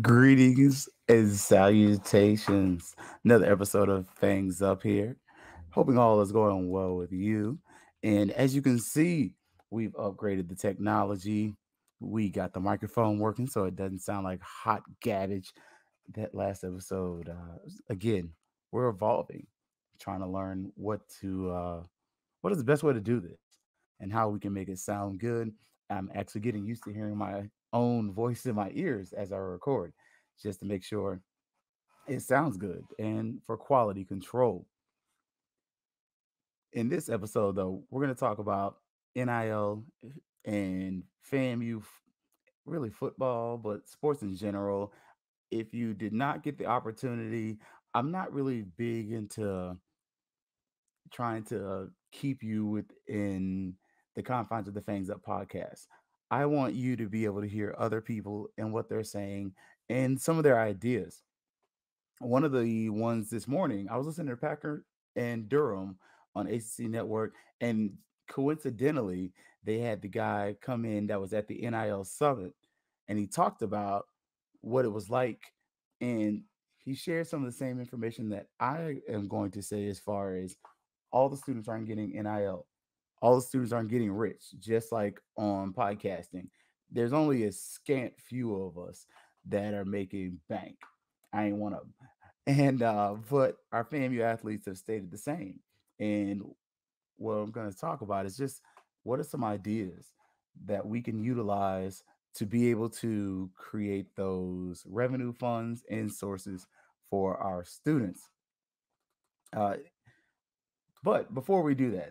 Greetings and salutations. Another episode of Fangs Up here. Hoping all is going well with you. And as you can see, we've upgraded the technology. We got the microphone working so it doesn't sound like hot garbage. That last episode, again, we're evolving, trying to learn what is the best way to do this and how we can make it sound good. I'm actually getting used to hearing my own voice in my ears as I record, just to make sure it sounds good and for quality control. In this episode, though, we're going to talk about NIL and FAMU, really football, but sports in general. If you did not get the opportunity, I'm not really big into trying to keep you within the confines of the Fangs Up podcast. I want you to be able to hear other people and what they're saying and some of their ideas. One of the ones this morning, I was listening to Packer and Durham on ACC Network, and coincidentally, they had the guy come in that was at the NIL Summit, and he talked about what it was like, and he shared some of the same information that I am going to say as far as all the students aren't getting NIL. All the students aren't getting rich, just like on podcasting. There's only a scant few of us that are making bank. I ain't one of them. And but our FAMU athletes have stated the same. And what I'm going to talk about is just what are some ideas that we can utilize to be able to create those revenue funds and sources for our students. Uh, But before we do that,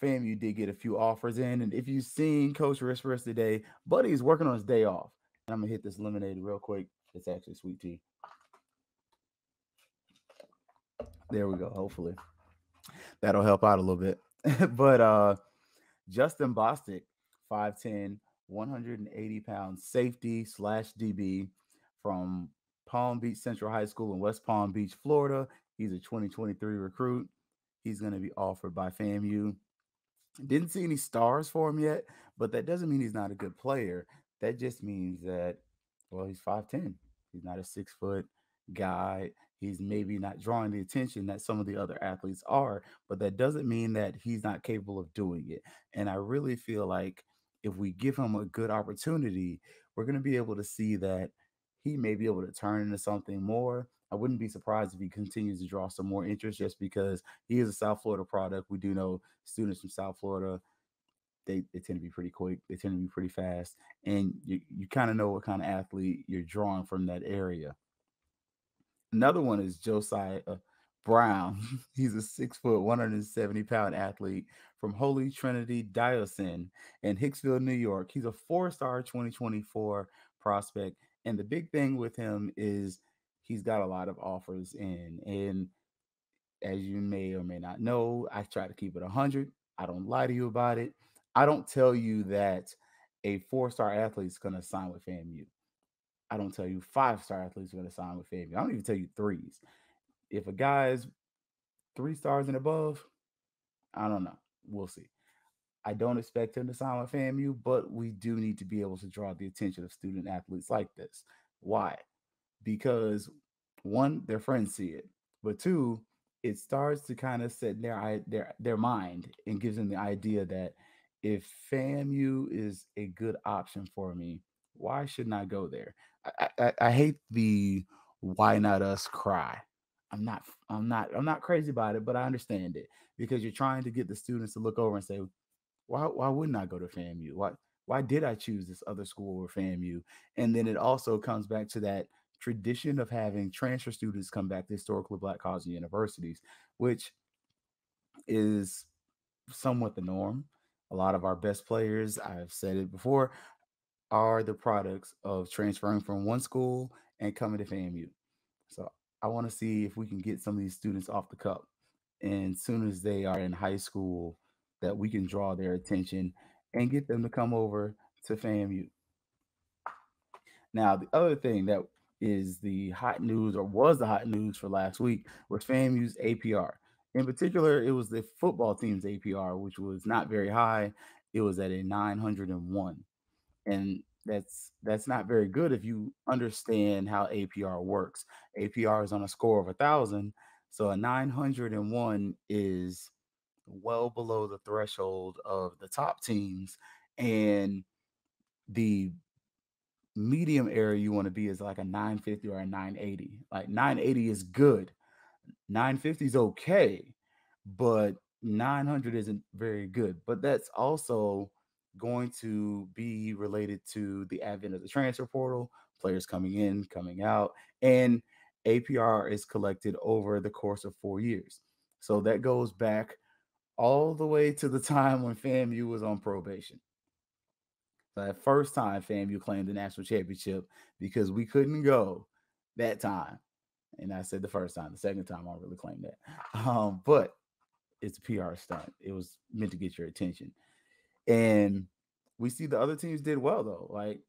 fam, you did get a few offers in. And if you've seen Coach Risperis today, Buddy is working on his day off. And I'm going to hit this lemonade real quick. It's actually sweet tea. There we go. Hopefully that'll help out a little bit. But Justin Bostic, 5'10, 180 pounds, safety slash DB from Palm Beach Central High School in West Palm Beach, Florida. He's a 2023 recruit. He's going to be offered by FAMU. Didn't see any stars for him yet, but that doesn't mean he's not a good player. That just means that, well, he's 5'10. He's not a 6 foot guy. He's maybe not drawing the attention that some of the other athletes are, but that doesn't mean that he's not capable of doing it. And I really feel like if we give him a good opportunity, we're going to be able to see that he may be able to turn into something more. I wouldn't be surprised if he continues to draw some more interest just because he is a South Florida product. We do know students from South Florida, they tend to be pretty quick. They tend to be pretty fast. And you kind of know what kind of athlete you're drawing from that area. Another one is Josiah Brown. He's a 6 foot, 170 pound athlete from Holy Trinity Diocese in Hicksville, New York. He's a 4-star 2024 prospect. And the big thing with him is he's got a lot of offers in. And as you may or may not know, I try to keep it 100. I don't lie to you about it. I don't tell you that a 4-star athlete is going to sign with FAMU. I don't tell you 5-star athletes are going to sign with FAMU. I don't even tell you threes. If a guy's 3 stars and above, I don't know. We'll see. I don't expect him to sign with FAMU, but we do need to be able to draw the attention of student athletes like this. Why? Because one, their friends see it, but two, it starts to kind of set their mind and gives them the idea that if FAMU is a good option for me, why shouldn't I go there? I hate the why not us cry. I'm not crazy about it, but I understand it because you're trying to get the students to look over and say, why wouldn't I go to FAMU? Why did I choose this other school over FAMU? And then it also comes back to that tradition of having transfer students come back to historically black colleges and universities, which is somewhat the norm. A lot of our best players, I've said it before, are the products of transferring from one school and coming to FAMU. So I want to see if we can get some of these students off the cup. And as soon as they are in high school, that we can draw their attention and get them to come over to FAMU. Now, the other thing that is the hot news or was the hot news for last week was FAMU's APR. In particular, it was the football team's APR, which was not very high. It was at a 901. And That's not very good if you understand how APR works. APR is on a score of 1,000, so a 901 is well below the threshold of the top teams, and the medium area you want to be is like a 950 or a 980. Like 980 is good, 950 is okay, but 900 isn't very good. But that's also going to be related to the advent of the transfer portal, players coming in, coming out, and APR is collected over the course of 4 years. So that goes back all the way to the time when FAMU was on probation. So that first time FAMU claimed the national championship because we couldn't go that time. And I said the first time, the second time I don't really claim that. But it's a PR stunt. It was meant to get your attention. And we see the other teams did well though. Like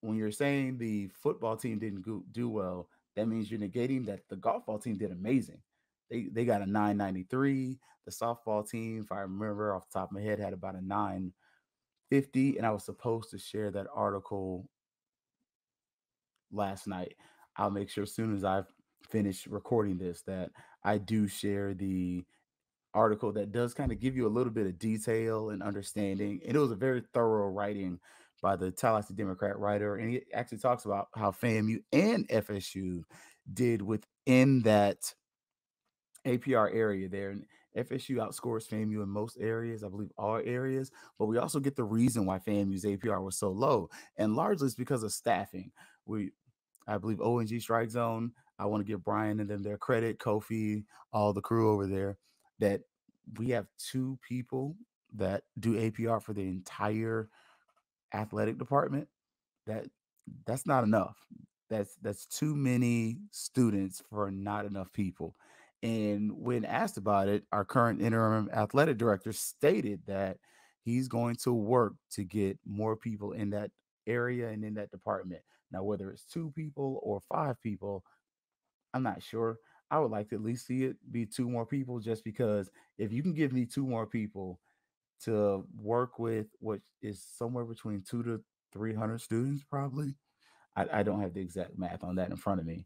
when you're saying the football team didn't do well, that means you're negating that the golf ball team did amazing. They got a 993. The softball team, if I remember off the top of my head, had about a 950. And I was supposed to share that article last night. I'll make sure as soon as I've finished recording this that I do share the article that does kind of give you a little bit of detail and understanding. And it was a very thorough writing by the Tallahassee Democrat writer. And he actually talks about how FAMU and FSU did within that APR area there. And FSU outscores FAMU in most areas, I believe all areas, but we also get the reason why FAMU's APR was so low. And largely it's because of staffing. I believe ONG Strike Zone. I want to give Brian and them their credit, Kofi, all the crew over there, that we have two people that do APR for the entire athletic department. That that's not enough. That's too many students for not enough people. And when asked about it, our current interim athletic director stated that he's going to work to get more people in that area and in that department. Now, whether it's two people or five people, I'm not sure. I would like to at least see it be two more people, just because if you can give me two more people to work with what is somewhere between 2 to 300 students, probably. I don't have the exact math on that in front of me,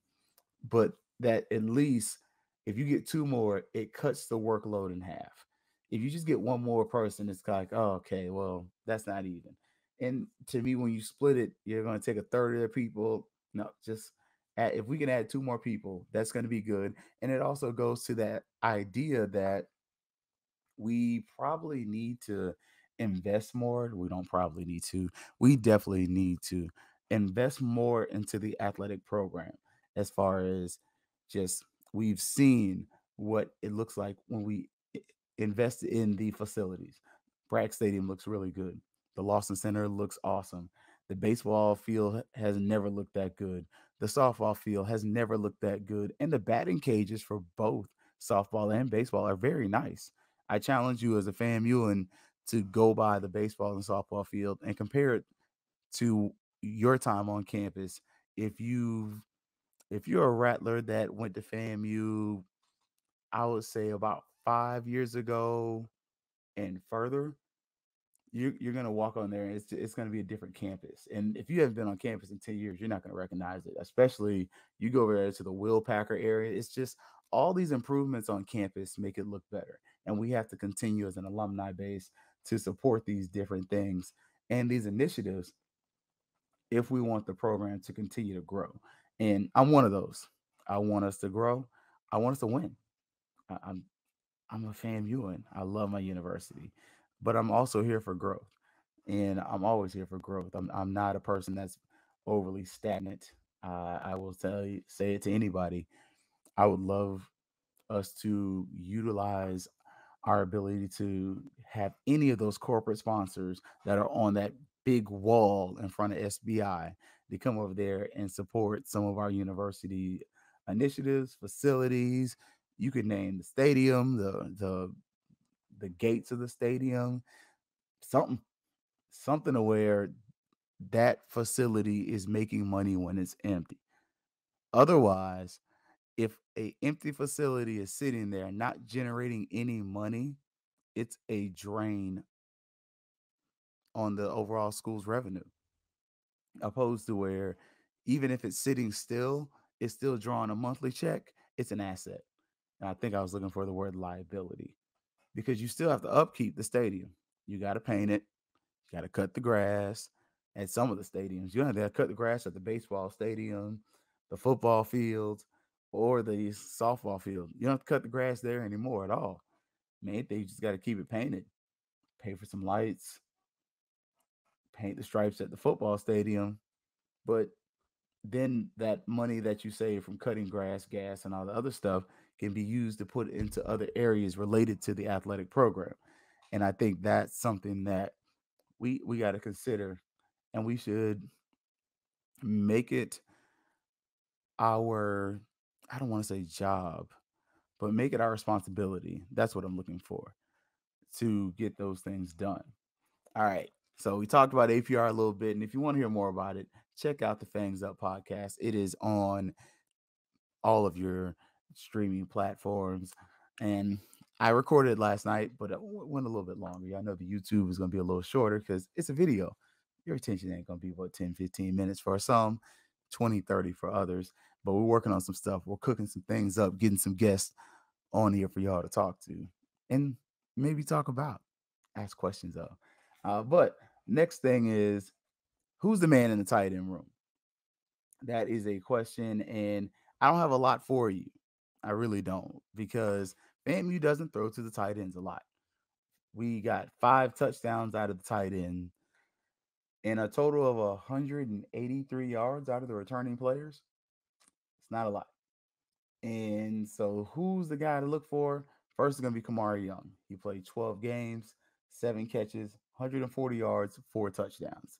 but that at least if you get two more, it cuts the workload in half. If you just get one more person, it's like, oh, okay, well, that's not even. And to me, when you split it, you're going to take a third of the people. No, just if we can add two more people, that's going to be good. And it also goes to that idea that we probably need to invest more. We don't probably need to. We definitely need to invest more into the athletic program as far as just we've seen what it looks like when we invest in the facilities. Bragg Stadium looks really good. The Lawson Center looks awesome. The baseball field has never looked that good. The softball field has never looked that good. And the batting cages for both softball and baseball are very nice. I challenge you as a FAMU to go by the baseball and softball field and compare it to your time on campus. If you if you're a Rattler that went to FAMU, I would say about 5 years ago and further, you're gonna walk on there and it's gonna be a different campus. And if you haven't been on campus in 10 years, you're not gonna recognize it. Especially you go over there to the Will Packer area. It's just all these improvements on campus make it look better. And we have to continue as an alumni base to support these different things and these initiatives if we want the program to continue to grow. And I'm one of those. I want us to grow. I want us to win. I, I'm I'm a FAMUan. I love my university, but I'm also here for growth, and I'm always here for growth. I'm not a person that's overly stagnant. I will say it to anybody. I would love us to utilize our ability to have any of those corporate sponsors that are on that big wall in front of SBI to come over there and support some of our university initiatives, facilities. You could name the stadium, the gates of the stadium, something, something to where that facility is making money when it's empty. Otherwise, if a empty facility is sitting there not generating any money, it's a drain on the overall school's revenue. opposed to where even if it's sitting still, it's still drawing a monthly check. It's an asset. And I think I was looking for the word liability because you still have to upkeep the stadium. You got to paint it. You got to cut the grass at some of the stadiums. You don't have to cut the grass at the baseball stadium, the football fields, or the softball field. You don't have to cut the grass there anymore at all. Man, they just got to keep it painted, pay for some lights, paint the stripes at the football stadium. But then that money that you save from cutting grass, gas, and all the other stuff can be used to put into other areas related to the athletic program. And I think that's something that we got to consider, and we should make it our, I don't want to say job, but make it our responsibility. That's what I'm looking for, to get those things done. All right. So we talked about APR a little bit, and if you want to hear more about it, check out the Fangs Up podcast. It is on all of your streaming platforms. And I recorded it last night, but it went a little bit longer. I know the YouTube is going to be a little shorter because it's a video. Your attention ain't going to be about 10, 15 minutes for some, 20, 30 for others. But we're working on some stuff. We're cooking some things up, getting some guests on here for y'all to talk to and maybe talk about, ask questions of. But next thing is, who's the man in the tight end room? That is a question, and I don't have a lot for you. I really don't, because FAMU doesn't throw to the tight ends a lot. We got 5 touchdowns out of the tight end and a total of 183 yards out of the returning players. It's not a lot. And so, who's the guy to look for? First is going to be Kamari Young. He played 12 games, 7 catches, 140 yards, 4 touchdowns.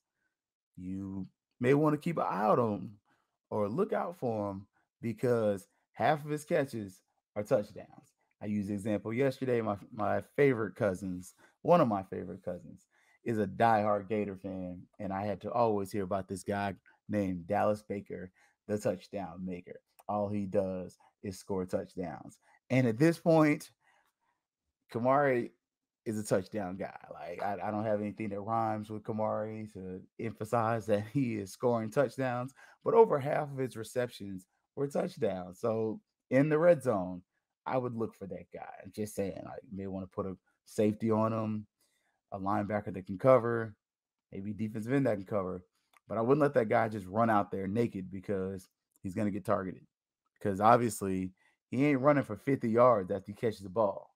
You may want to keep an eye out on him or look out for him because half of his catches are touchdowns. I used the example yesterday. My favorite cousins, one of my favorite cousins, is a diehard Gator fan, and I had to always hear about this guy named Dallas Baker, the touchdown maker. All he does is score touchdowns. And at this point, Kamari is a touchdown guy. Like I don't have anything that rhymes with Kamari to emphasize that he is scoring touchdowns, but over half of his receptions were touchdowns. So in the red zone, I would look for that guy. I'm just saying, I may want to put a safety on him, a linebacker that can cover, maybe defensive end that can cover. But I wouldn't let that guy just run out there naked because he's going to get targeted. Because obviously, he ain't running for 50 yards after he catches the ball.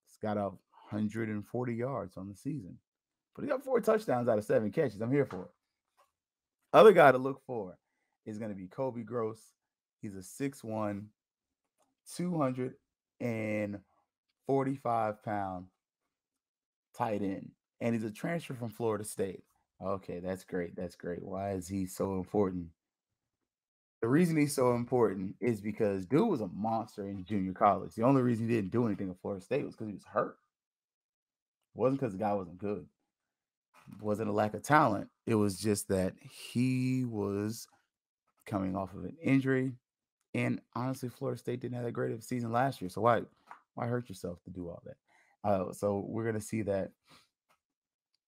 He's got 140 yards on the season. But he got 4 touchdowns out of 7 catches. I'm here for it. Other guy to look for is going to be Kobe Gross. He's a 6'1", 245-pound tight end. And he's a transfer from Florida State. Okay, that's great. That's great. Why is he so important? The reason he's so important is because dude was a monster in junior college. The only reason he didn't do anything at Florida State was because he was hurt. It wasn't because the guy wasn't good. It wasn't a lack of talent. It was just that he was coming off of an injury. And honestly, Florida State didn't have that great of a season last year. So why hurt yourself to do all that? So we're gonna see that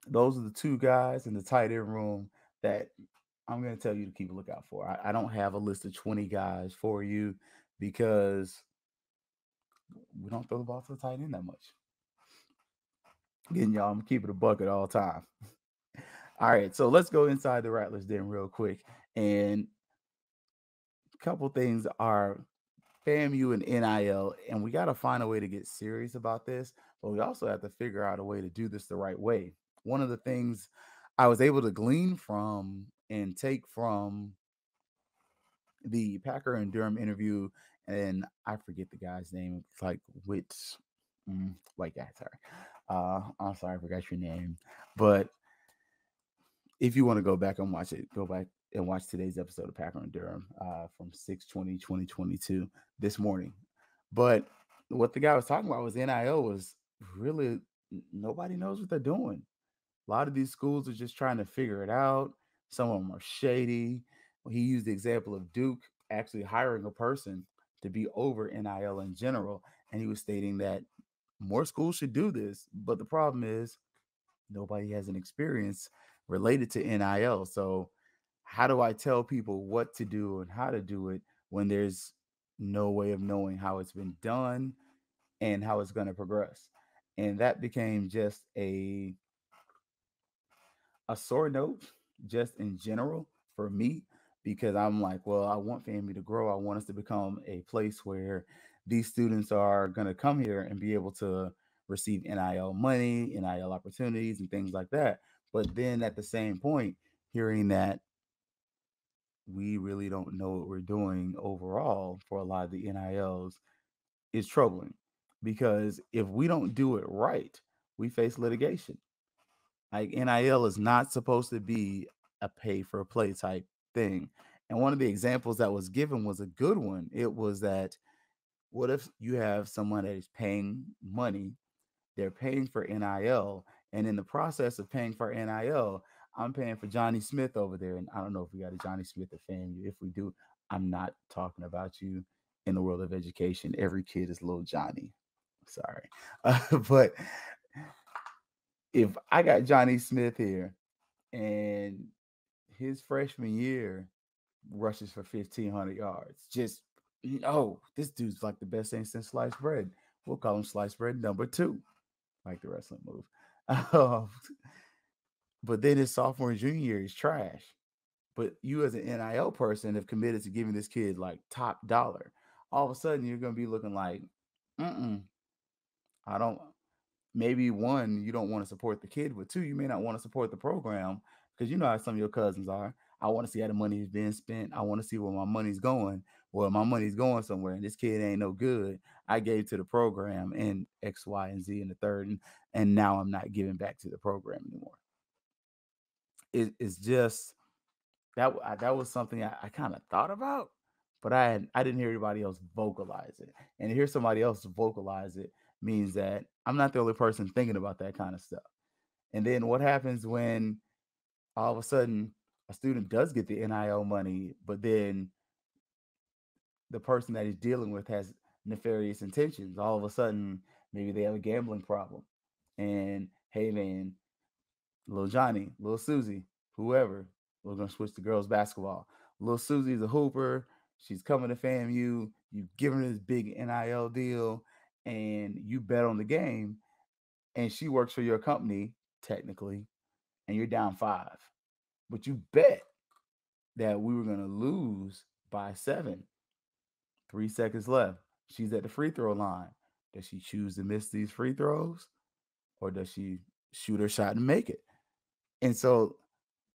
those are the two guys in the tight end room that I'm going to tell you to keep a lookout for. I don't have a list of 20 guys for you because we don't throw the ball to the tight end that much. Again, y'all, I'm going to keep it a bucket all time. All right, so let's go inside the Rattlers den real quick. And a couple things are FAMU and NIL, and we got to find a way to get serious about this, but we also have to figure out a way to do this the right way. One of the things I was able to glean from and take from the Packer and Durham interview, and I forget the guy's name. It's like white guy. Sorry, I'm sorry, I forgot your name. But if you want to go back and watch it, go back and watch today's episode of Packer and Durham from 6/20/2022 this morning. But what the guy was talking about was NIL was really nobody knows what they're doing. A lot of these schools are just trying to figure it out. Some of them are shady. He used the example of Duke actually hiring a person to be over NIL in general. And he was stating that more schools should do this. But the problem is nobody has an experience related to NIL. So how do I tell people what to do and how to do it when there's no way of knowing how it's been done and how it's going to progress? And that became just a sore note, just in general for me, because I'm like, well, I want family to grow. I want us to become a place where these students are going to come here and be able to receive NIL money, NIL opportunities, and things like that. But then at the same point, hearing that we really don't know what we're doing overall for a lot of the NILs is troubling, because if we don't do it right, we face litigation. Like, NIL is not supposed to be a pay for play type thing. And one of the examples that was given was a good one. It was that, what if you have someone that is paying money, they're paying for NIL, and in the process of paying for NIL, I'm paying for Johnny Smith over there. And I don't know if we got a Johnny Smith at FAMU. If we do, I'm not talking about you. In the world of education, every kid is little Johnny. Sorry. But if I got Johnny Smith here and his freshman year rushes for 1,500 yards, just, this dude's like the best thing since sliced bread. We'll call him sliced bread number two, like the wrestling move. Um, but then his sophomore and junior year is trash. But you, as an NIL person, have committed to giving this kid like top dollar. All of a sudden, you're going to be looking like, mm-mm, I don't. Maybe one, you don't want to support the kid, but two, you may not want to support the program, because you know how some of your cousins are. I want to see how the money is being spent. I want to see where my money's going. Well, my money's going somewhere, and this kid ain't no good. I gave to the program and X, Y, and Z in the third, and now I'm not giving back to the program anymore. It's just that was something I kind of thought about, but I didn't hear anybody else vocalize it. And to hear somebody else vocalize it means that I'm not the only person thinking about that kind of stuff. And then what happens when all of a sudden a student does get the NIL money, but then the person that he's dealing with has nefarious intentions? All of a sudden, maybe they have a gambling problem. And hey, man, little Johnny, little Susie, whoever, we're gonna switch to girls basketball. Little Susie's a hooper. She's coming to FAMU. You've given her this big NIL deal, and you bet on the game. And she works for your company technically, and you're down five, but you bet that we were gonna lose by 7. 3 seconds left. She's at the free throw line. Does she choose to miss these free throws, or does she shoot her shot and make it? And so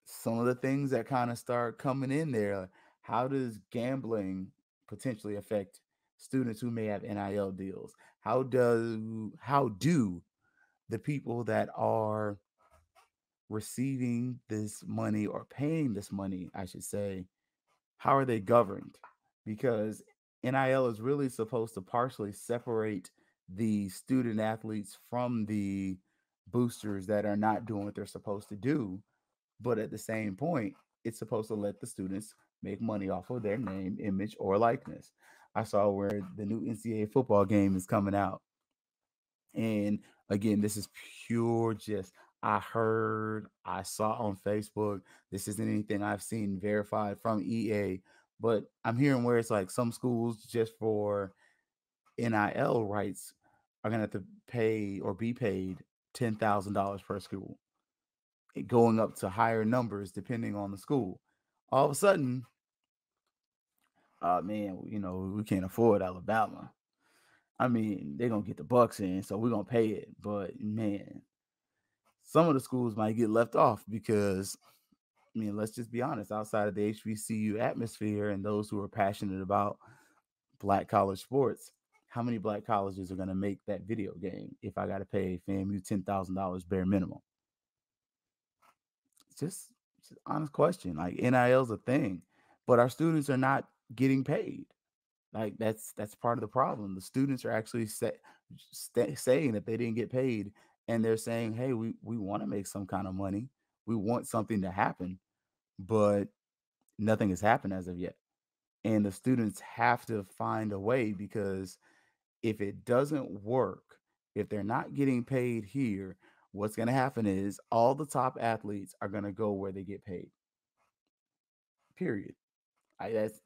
some of the things that kind of start coming in there, how does gambling potentially affect students who may have NIL deals? How do the people that are receiving this money, or paying this money, I should say, how are they governed? Because NIL is really supposed to partially separate the student athletes from the boosters that are not doing what they're supposed to do. But at the same point, it's supposed to let the students make money off of their name, image, or likeness. I saw where the new NCAA football game is coming out. And again, this is pure just, I heard, I saw on Facebook. This isn't anything I've seen verified from EA, but I'm hearing where it's like some schools, just for NIL rights, are going to have to pay or be paid $10,000 per school, going up to higher numbers depending on the school. All of a sudden, man, we can't afford Alabama. I mean, they're gonna get the Bucks in, so we're gonna pay it. But man, some of the schools might get left off because, I mean, let's just be honest, outside of the HBCU atmosphere and those who are passionate about black college sports, how many black colleges are gonna make that video game if I gotta pay FAMU $10,000 bare minimum? It's just honest question. Like, NIL's a thing, but our students are not getting paid. Like, that's part of the problem. The students are actually saying that they didn't get paid, and they're saying, "Hey, we want to make some kind of money. We want something to happen," but nothing has happened as of yet. And the students have to find a way, because if it doesn't work, if they're not getting paid here, what's going to happen is all the top athletes are going to go where they get paid. period.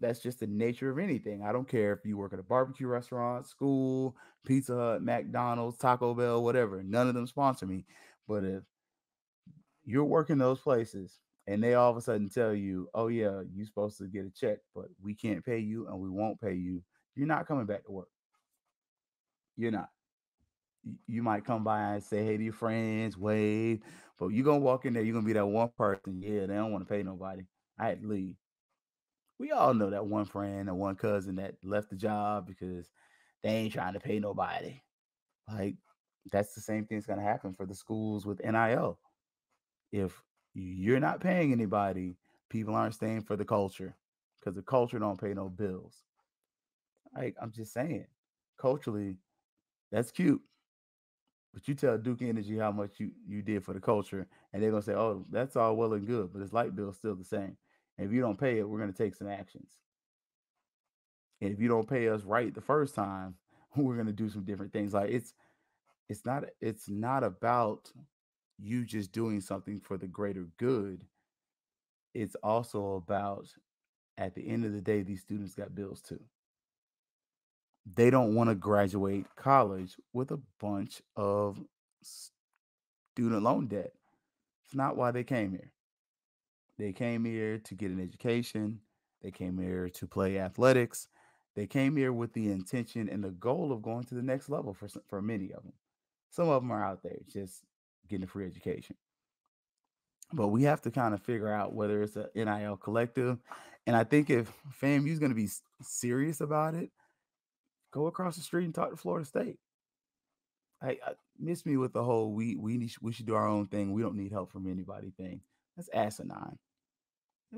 That's just the nature of anything. I don't care if you work at a barbecue restaurant, school, Pizza Hut, McDonald's, Taco Bell, whatever. None of them sponsor me. But if you're working those places and they all of a sudden tell you, oh yeah, you're supposed to get a check, but we can't pay you and we won't pay you, you're not coming back to work. You're not. You might come by and say hey to your friends, wave, but you're gonna walk in there, you're gonna be that one person. Yeah, they don't want to pay nobody. I had to leave. We all know that one friend or one cousin that left the job because they ain't trying to pay nobody. Like that's the same thing's gonna happen for the schools with NIL. If you're not paying anybody, people aren't staying for the culture because the culture don't pay no bills. Like I'm just saying, culturally, that's cute. But you tell Duke Energy how much you did for the culture, and they're gonna say, "Oh, that's all well and good, but his light bill's still the same. And if you don't pay it, we're gonna take some actions. And if you don't pay us right the first time, we're gonna do some different things. Like it's not about you just doing something for the greater good. It's also about at the end of the day, these students got bills too. They don't want to graduate college with a bunch of student loan debt. It's not why they came here. They came here to get an education. They came here to play athletics. They came here with the intention and the goal of going to the next level for many of them. Some of them are out there just getting a free education. But we have to kind of figure out whether it's an NIL collective. And I think if FAMU is going to be serious about it, go across the street and talk to Florida State. I miss me with the whole we should do our own thing. We don't need help from anybody thing. That's asinine.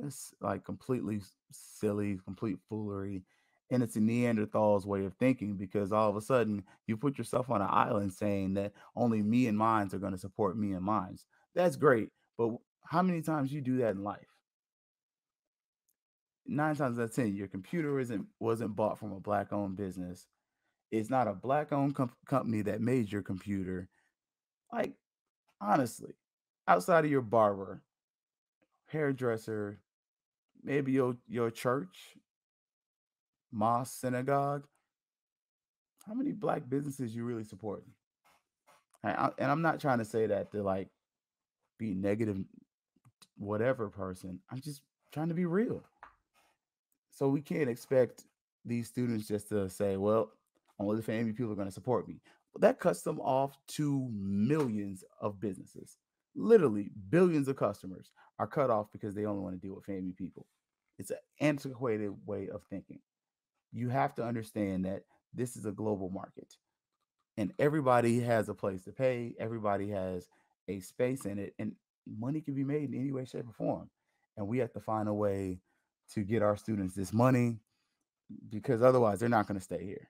It's like completely silly, complete foolery. And it's a Neanderthal's way of thinking because all of a sudden you put yourself on an island saying that only me and mines are going to support me and mines. That's great. But how many times you do that in life? Nine times out of 10, your computer wasn't bought from a black owned business. It's not a black owned company that made your computer. Like, honestly, outside of your barber, hairdresser, maybe your church, mosque, synagogue, how many black businesses you really supporting? And I'm not trying to say that to like be negative, whatever person. I'm just trying to be real. So we can't expect these students just to say, well, only the family people are going to support me. That cuts them off to millions of businesses. Literally, billions of customers are cut off because they only want to deal with family people. It's an antiquated way of thinking. You have to understand that this is a global market and everybody has a place to pay, everybody has a space in it, and money can be made in any way, shape, or form. And we have to find a way to get our students this money because otherwise they're not going to stay here.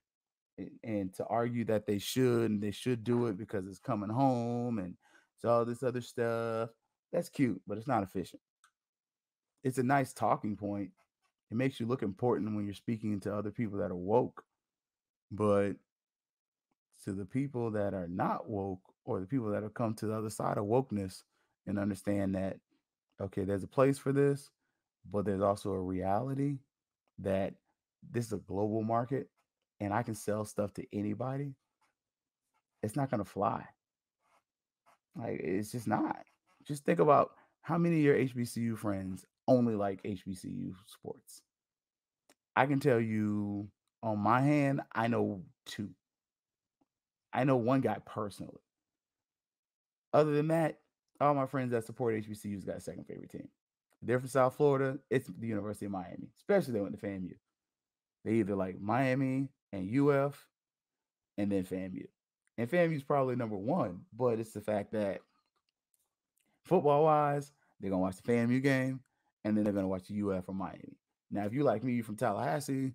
And to argue that they should and they should do it because it's coming home and so all this other stuff, that's cute, but it's not efficient. It's a nice talking point. It makes you look important when you're speaking to other people that are woke, but to the people that are not woke or the people that have come to the other side of wokeness and understand that okay, there's a place for this, but there's also a reality that this is a global market and I can sell stuff to anybody, it's not going to fly. Like, it's just not. Just think about how many of your HBCU friends only like HBCU sports. I can tell you on my hand, I know two. I know one guy personally. Other than that, all my friends that support HBCUs got a second favorite team. They're from South Florida. It's the University of Miami, especially they went to FAMU. They either like Miami and UF and then FAMU. And FAMU is probably number one, but it's the fact that football wise, they're gonna watch the FAMU game and then they're gonna watch the UF or Miami. Now, if you like me, you're from Tallahassee,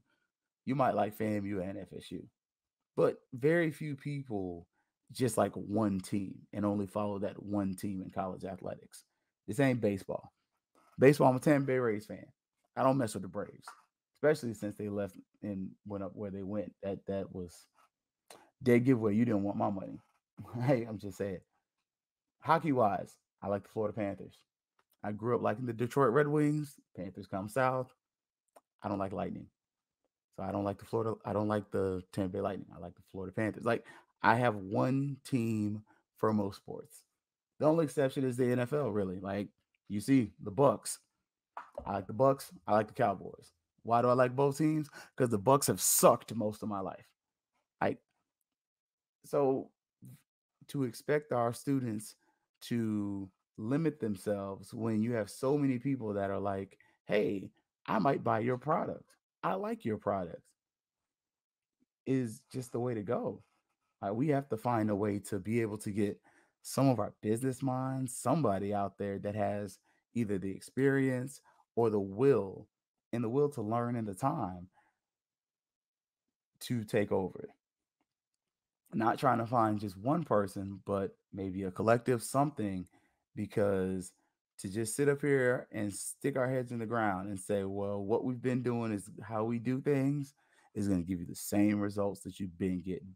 you might like FAMU and FSU. But very few people just like one team and only follow that one team in college athletics. This ain't baseball. Baseball, I'm a Tampa Bay Rays fan. I don't mess with the Braves, especially since they left and went up where they went. That was dead giveaway. You didn't want my money. Hey, I'm just saying. Hockey wise, I like the Florida Panthers. I grew up liking the Detroit Red Wings. Panthers come south. I don't like Lightning. So I don't like the Florida. I don't like the Tampa Bay Lightning. I like the Florida Panthers. Like I have one team for most sports. The only exception is the NFL. Really, like you see the Bucks. I like the Bucks. I like the Cowboys. Why do I like both teams? Because the Bucks have sucked most of my life. Like so, to expect our students to limit themselves when you have so many people that are like, "Hey, I might buy your product. I like your product," is just the way to go. We have to find a way to be able to get some of our business minds, somebody out there that has either the experience or the will and the will to learn and the time to take over. Not trying to find just one person, but maybe a collective something, because to just sit up here and stick our heads in the ground and say, well, what we've been doing is how we do things is going to give you the same results that you've been getting.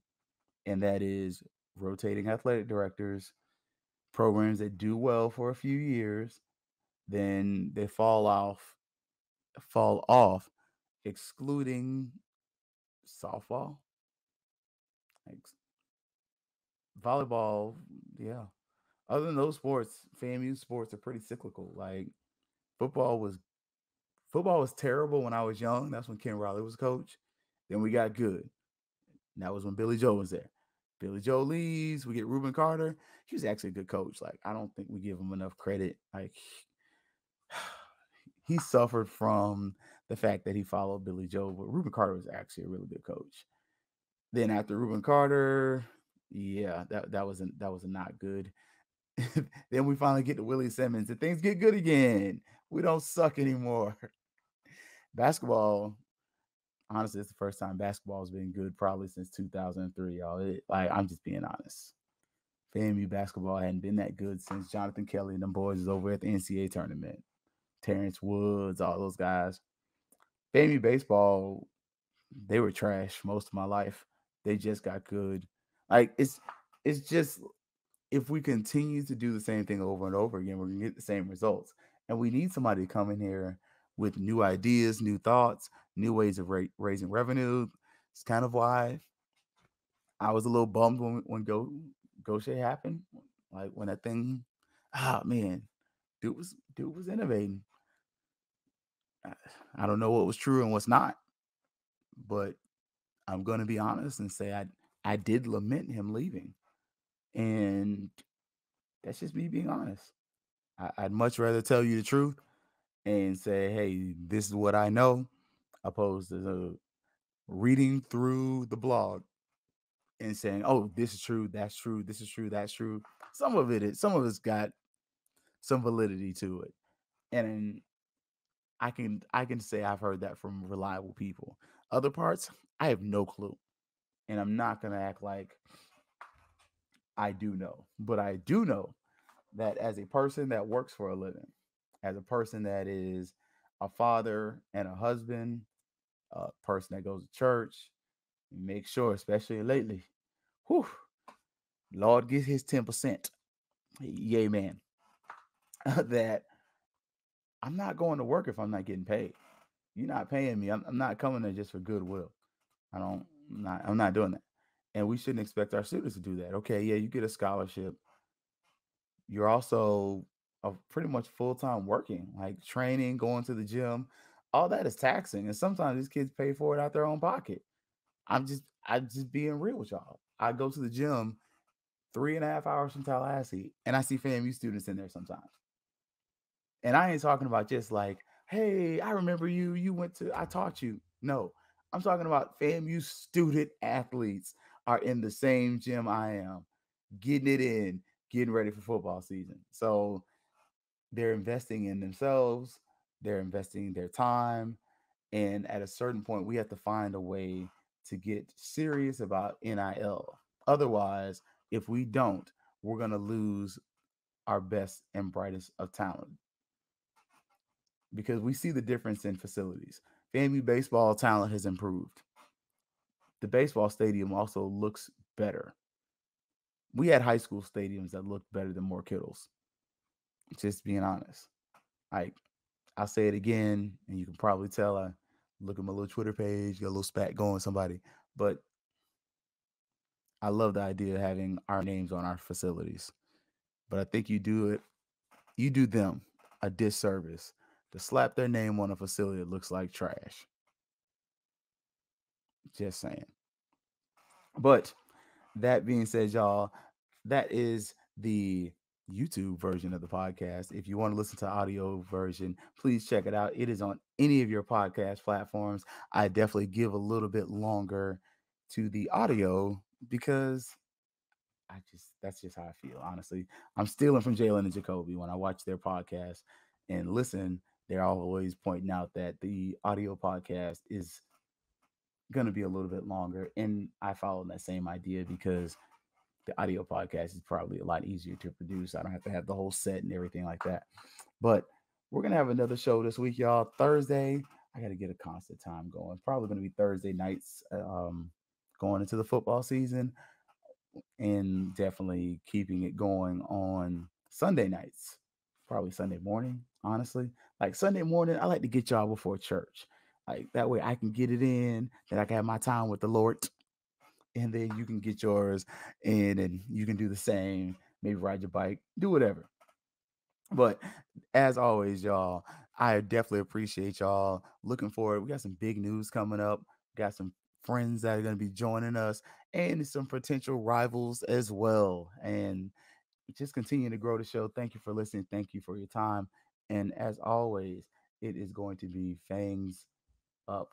And that is rotating athletic directors, programs that do well for a few years, then they fall off, excluding softball, like volleyball, yeah. Other than those sports, FAMU sports are pretty cyclical. Like football was football was terrible when I was young. That's when Ken Riley was coach. Then we got good. And that was when Billy Joe was there. Billy Joe leaves. We get Reuben Carter. He was actually a good coach. Like I don't think we give him enough credit. Like he suffered from the fact that he followed Billy Joe, but Reuben Carter was actually a really good coach. Then after Reuben Carter, yeah, that was not good. Then we finally get to Willie Simmons and things get good again. We don't suck anymore. Basketball, honestly, it's the first time basketball has been good probably since 2003, y'all. Like I'm just being honest. FAMU basketball hadn't been that good since Jonathan Kelly and them boys was over at the NCAA tournament. Terrence Woods, all those guys. FAMU baseball, they were trash most of my life. They just got good. Like it's just if we continue to do the same thing over and over again, we're gonna get the same results. And we need somebody to come in here with new ideas, new thoughts, new ways of raising revenue. It's kind of why I was a little bummed when Goshe happened. Like when that thing, man, dude was innovating. I don't know what was true and what's not, but I'm gonna be honest and say I did lament him leaving, and that's just me being honest. I'd much rather tell you the truth and say, hey, this is what I know, opposed to reading through the blog and saying, oh, this is true, that's true, this is true, that's true. Some of it's got some validity to it, and I can say I've heard that from reliable people. Other parts, I have no clue, and I'm not gonna act like I do know, but I do know that as a person that works for a living, as a person that is a father and a husband, a person that goes to church, make sure, especially lately, whew, Lord get his 10%. Yay, man. That I'm not going to work if I'm not getting paid. You're not paying me. I'm not coming there just for goodwill. I'm not doing that. And we shouldn't expect our students to do that. Okay, yeah, you get a scholarship. You're also pretty much full time working, like training, going to the gym. All that is taxing, and sometimes these kids pay for it out their own pocket. I'm just being real with y'all. I go to the gym 3.5 hours from Tallahassee, and I see FAMU students in there sometimes. And I ain't talking about just like, hey, I remember you. I taught you. No, I'm talking about FAMU student athletes are in the same gym I am, getting it in, getting ready for football season. So they're investing in themselves, they're investing their time. And at a certain point, we have to find a way to get serious about NIL. Otherwise, if we don't, we're going to lose our best and brightest of talent, because we see the difference in facilities. FAMU baseball talent has improved. The baseball stadium also looks better. We had high school stadiums that looked better than Moore Kittles. Just being honest. Like, I'll say it again, and you can probably tell I look at my little Twitter page, got a little spat going with somebody. But I love the idea of having our names on our facilities. But I think you do them a disservice to slap their name on a facility that looks like trash. Just saying. But that being said, y'all, that is the YouTube version of the podcast. If you want to listen to the audio version, please check it out. It is on any of your podcast platforms. I definitely give a little bit longer to the audio because that's just how I feel, honestly. I'm stealing from Jalen and Jacoby when I watch their podcast and listen. They're always pointing out that the audio podcast is going to be a little bit longer. And I follow that same idea because the audio podcast is probably a lot easier to produce. I don't have to have the whole set and everything like that. But we're gonna have another show this week, y'all. Thursday. I got to get a constant time going. Probably gonna be Thursday nights, going into the football season, and definitely keeping it going on Sunday nights. Probably Sunday morning, honestly. Like Sunday morning, I like to get y'all before church. Like that way I can get it in, that I can have my time with the Lord, and then you can get yours in and you can do the same. Maybe ride your bike, do whatever. But as always, y'all, I definitely appreciate y'all. Looking forward. We got some big news coming up. Got some friends that are going to be joining us and some potential rivals as well. And just continue to grow the show. Thank you for listening. Thank you for your time. And as always, it is going to be fangs up.